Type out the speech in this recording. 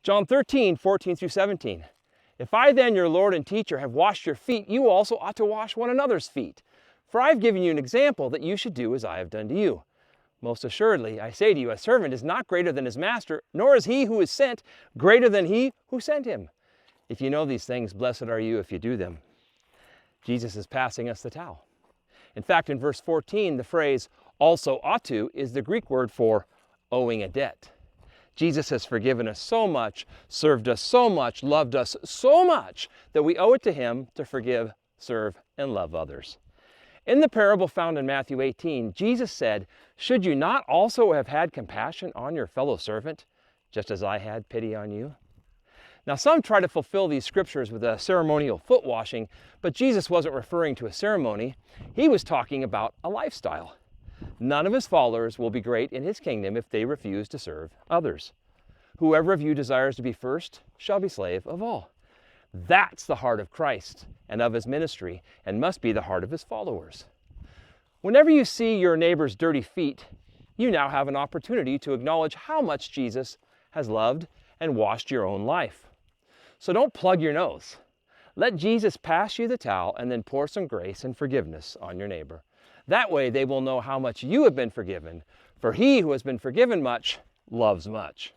John 13, 14 through 17. If I then, your Lord and teacher, have washed your feet, you also ought to wash one another's feet. For I have given you an example that you should do as I have done to you. Most assuredly, I say to you, a servant is not greater than his master, nor is he who is sent greater than he who sent him. If you know these things, blessed are you if you do them. Jesus is passing us the towel. In fact, in verse 14, the phrase also ought to is the Greek word for owing a debt. Jesus has forgiven us so much, served us so much, loved us so much that we owe it to him to forgive, serve, and love others. In the parable found in Matthew 18, Jesus said, "Should you not also have had compassion on your fellow servant, just as I had pity on you?" Now, some try to fulfill these scriptures with a ceremonial foot washing, but Jesus wasn't referring to a ceremony. He was talking about a lifestyle. None of his followers will be great in his kingdom if they refuse to serve others. Whoever of you desires to be first shall be slave of all. That's the heart of Christ and of his ministry, and must be the heart of his followers. Whenever you see your neighbor's dirty feet, you now have an opportunity to acknowledge how much Jesus has loved and washed your own life. So don't plug your nose. Let Jesus pass you the towel and then pour some grace and forgiveness on your neighbor. That way they will know how much you have been forgiven, for he who has been forgiven much loves much.